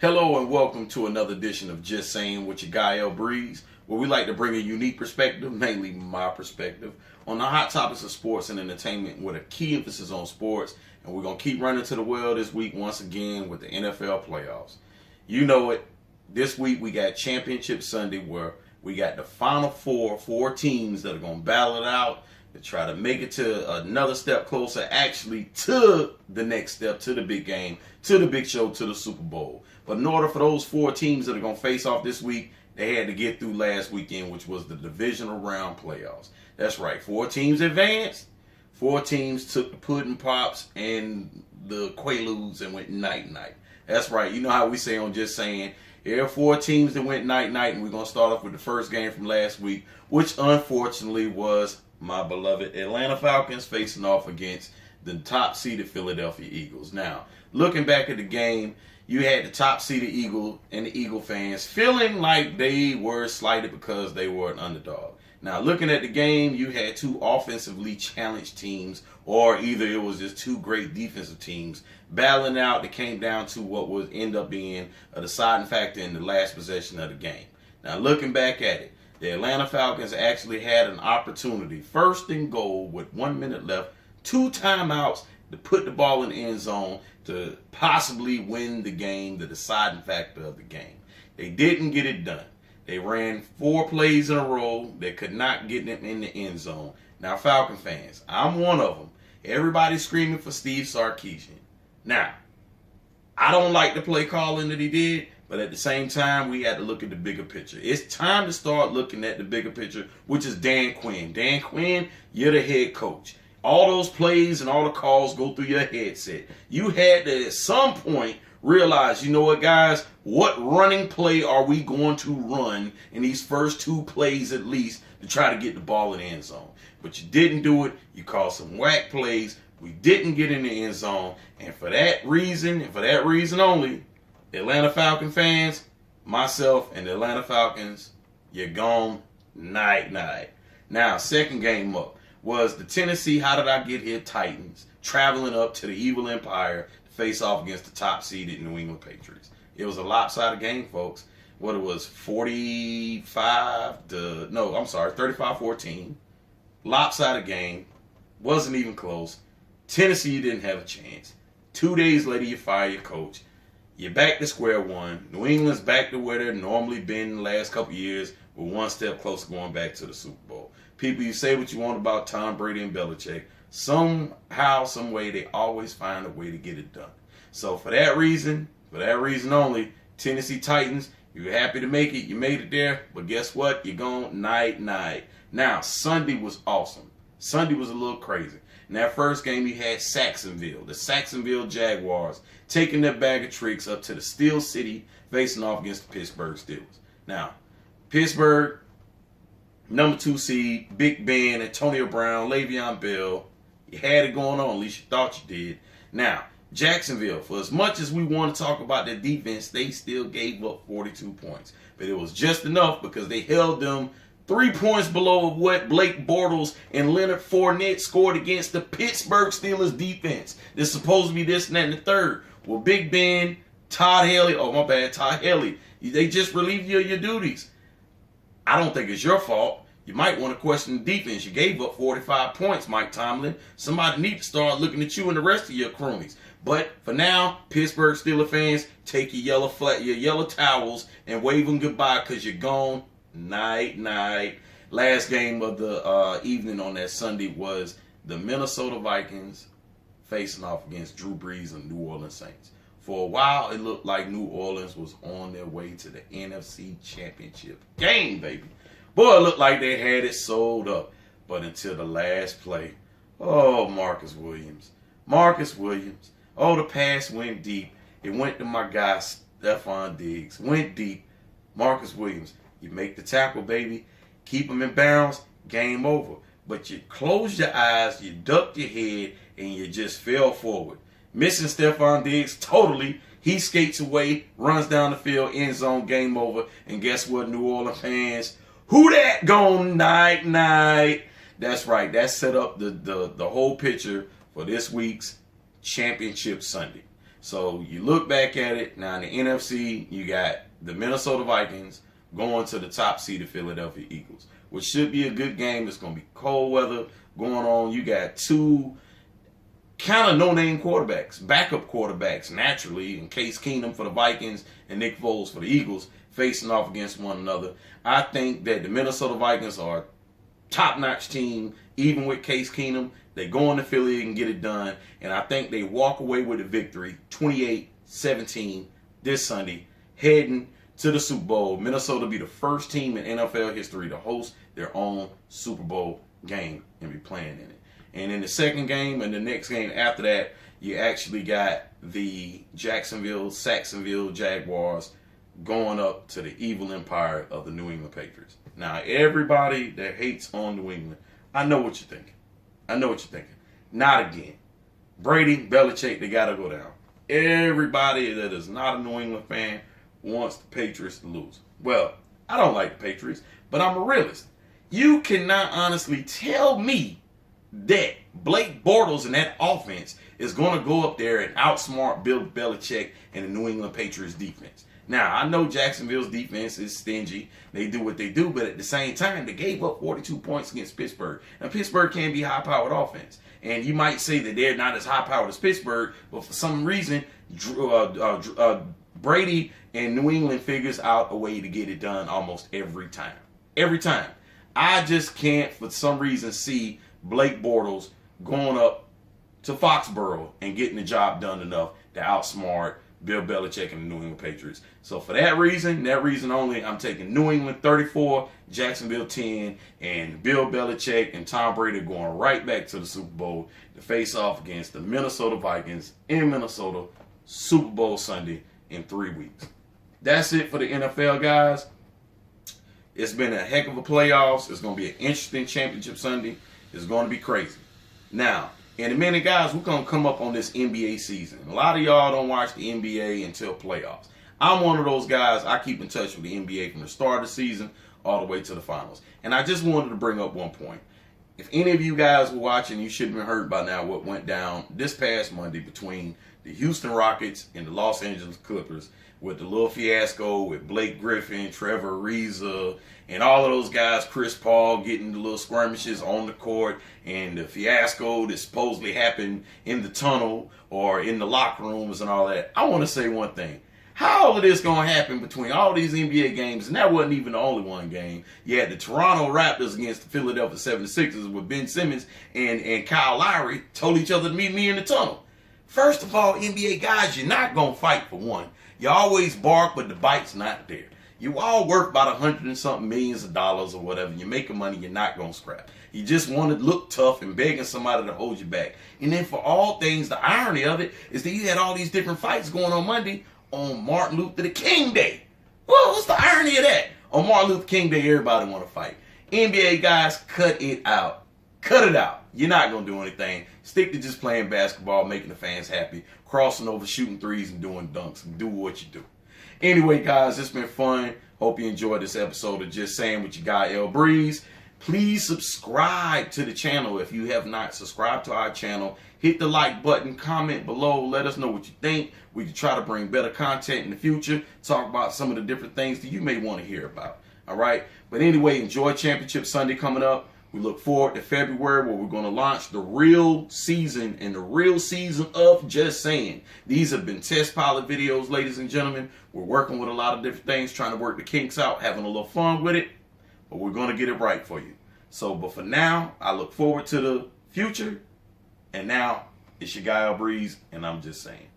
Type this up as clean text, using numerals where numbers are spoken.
Hello and welcome to another edition of Just Saying with your guy L Breeze, where we like to bring a unique perspective, mainly my perspective, on the hot topics of sports and entertainment with a key emphasis on sports. And we're going to keep running to the well this week once again with the NFL playoffs. You know it. This week we got Championship Sunday where we got the final four teams that are going to battle it out to try to make it to another step closer, actually to the next step, to the big game, to the big show, to the Super Bowl. But in order for those four teams that are going to face off this week, they had to get through last weekend, which was the Divisional round playoffs. That's right, 4 teams advanced, 4 teams took the pudding pops and the quaaludes and went night-night. That's right, you know how we say on Just Saying, there are 4 teams that went night-night, and we're going to start off with the first game from last week, which unfortunately was my beloved Atlanta Falcons facing off against the top-seeded Philadelphia Eagles. Now, looking back at the game, you had the top-seeded Eagle and the Eagle fans feeling like they were slighted because they were an underdog. Now, looking at the game, you had 2 offensively challenged teams, or either it was just 2 great defensive teams battling out that came down to what would end up being a deciding factor in the last possession of the game. Now, looking back at it, the Atlanta Falcons actually had an opportunity, first and goal with 1 minute left, 2 timeouts to put the ball in the end zone to possibly win the game, the deciding factor of the game. They didn't get it done. They ran 4 plays in a row that could not get them in the end zone. Now, Falcon fans, I'm one of them. Everybody's screaming for Steve Sarkisian. Now, I don't like the play calling that he did, but at the same time, we had to look at the bigger picture. It's time to start looking at the bigger picture, which is Dan Quinn. Dan Quinn, you're the head coach. All those plays and all the calls go through your headset. You had to, at some point, realize, you know what, guys? What running play are we going to run in these first 2 plays at least to try to get the ball in the end zone? But you didn't do it. You called some whack plays. We didn't get in the end zone. And for that reason, and for that reason only, the Atlanta Falcon fans, myself, and the Atlanta Falcons, you're gone night-night. Now, second game up was the Tennessee How Did I Get Here Titans traveling up to the Evil Empire to face off against the top-seeded New England Patriots. It was a lopsided game, folks. What it was, 35-14. Lopsided game. Wasn't even close. Tennessee didn't have a chance. 2 days later, you fire your coach. You're back to square one. New England's back to where they've normally been in the last couple of years. We're 1 step closer going back to the Super Bowl. People, you say what you want about Tom Brady and Belichick. Somehow, some way, they always find a way to get it done. So for that reason only, Tennessee Titans, you're happy to make it. You made it there. But guess what? You're gone night-night. Now, Sunday was awesome. Sunday was a little crazy. In that first game, you had Saxonville, the Saxonville Jaguars, taking their bag of tricks up to the Steel City, facing off against the Pittsburgh Steelers. Now, Pittsburgh, number 2 seed, Big Ben, Antonio Brown, Le'Veon Bell. You had it going on, at least you thought you did. Now, Jacksonville, for as much as we want to talk about their defense, they still gave up 42 points. But it was just enough because they held them 3 points below what Blake Bortles and Leonard Fournette scored against the Pittsburgh Steelers defense. There's supposed to be this and that and the third. Well, Big Ben, Todd Haley, they just relieved you of your duties. I don't think it's your fault. You might want to question the defense. You gave up 45 points, Mike Tomlin. Somebody needs to start looking at you and the rest of your cronies. But for now, Pittsburgh Steelers fans, take your yellow towels and wave them goodbye because you're gone night-night. Last game of the evening on that Sunday was the Minnesota Vikings facing off against Drew Brees and New Orleans Saints. For a while, it looked like New Orleans was on their way to the NFC Championship game, baby. Boy, it looked like they had it sold up. But until the last play, oh, Marcus Williams. Oh, the pass went deep. It went to my guy, Stephon Diggs. Went deep. Marcus Williams. You make the tackle, baby. Keep him in bounds. Game over. But you closed your eyes, you ducked your head, and you just fell forward. Missing Stephon Diggs totally. He skates away, runs down the field, end zone, game over. And guess what, New Orleans fans? Who that gone night-night? That's right. That set up the whole picture for this week's Championship Sunday. So you look back at it, now in the NFC, you got the Minnesota Vikings going to the top seeded Philadelphia Eagles, which should be a good game. It's going to be cold weather going on. You got two kind of no-name quarterbacks, backup quarterbacks, naturally, in Case Keenum for the Vikings and Nick Foles for the Eagles, facing off against one another. I think that the Minnesota Vikings are a top-notch team, even with Case Keenum. They go into Philly and get it done, and I think they walk away with a victory, 28-17 this Sunday, heading to the Super Bowl. Minnesota will be the first team in NFL history to host their own Super Bowl game and be playing in it. And in the second game and the next game after that, you actually got the Saxonville Jaguars going up to the evil empire of the New England Patriots. Now, everybody that hates on New England, I know what you're thinking. I know what you're thinking. Not again. Brady, Belichick, they got to go down. Everybody that is not a New England fan wants the Patriots to lose. Well, I don't like the Patriots, but I'm a realist. You cannot honestly tell me that Blake Bortles and that offense is going to go up there and outsmart Bill Belichick and the New England Patriots defense. Now, I know Jacksonville's defense is stingy. They do what they do, but at the same time, they gave up 42 points against Pittsburgh. And Pittsburgh can be high-powered offense. And you might say that they're not as high-powered as Pittsburgh, but for some reason, Brady and New England figures out a way to get it done almost every time. Every time. I just can't, for some reason, see Blake Bortles going up to Foxborough and getting the job done enough to outsmart Bill Belichick and the New England Patriots. So for that reason only, I'm taking New England 34, Jacksonville 10, and Bill Belichick and Tom Brady going right back to the Super Bowl to face off against the Minnesota Vikings in Minnesota, Super Bowl Sunday in 3 weeks. That's it for the NFL, guys. It's been a heck of a playoffs. It's going to be an interesting championship Sunday. It's going to be crazy. Now, in a minute, guys, we're going to come up on this NBA season. A lot of y'all don't watch the NBA until playoffs. I'm one of those guys. I keep in touch with the NBA from the start of the season all the way to the finals. And I just wanted to bring up one point. If any of you guys were watching, you should have been heard by now what went down this past Monday between the Houston Rockets and the Los Angeles Clippers, with the little fiasco with Blake Griffin, Trevor Ariza, and all of those guys, Chris Paul getting the little skirmishes on the court, and the fiasco that supposedly happened in the tunnel or in the locker rooms and all that. I want to say one thing. How all of this going to happen between all these NBA games, and that wasn't even the only one game. You had the Toronto Raptors against the Philadelphia 76ers with Ben Simmons and Kyle Lowry told each other to meet me in the tunnel. First of all, NBA guys, you're not going to fight for one. You always bark, but the bite's not there. You all work about $100 and something millions of dollars or whatever. You're making money, you're not going to scrap. You just want to look tough and begging somebody to hold you back. And then for all things, the irony of it is that you had all these different fights going on Monday on Martin Luther King Day. Well, what's the irony of that? On Martin Luther King Day, everybody want to fight. NBA guys, cut it out. Cut it out. You're not going to do anything. Stick to just playing basketball, making the fans happy, crossing over, shooting threes, and doing dunks, and do what you do. Anyway, guys, it's been fun. Hope you enjoyed this episode of Just Saying with your guy, L Breeze. Please subscribe to the channel if you have not subscribed to our channel. Hit the like button, comment below, let us know what you think. We can try to bring better content in the future, talk about some of the different things that you may want to hear about. All right? But anyway, enjoy Championship Sunday coming up. We look forward to February where we're going to launch the real season and the real season of Just Saying. These have been test pilot videos, ladies and gentlemen. We're working with a lot of different things, trying to work the kinks out, having a little fun with it. But we're going to get it right for you. So, but for now, I look forward to the future. And now, it's your guy, L Breeze, and I'm just saying.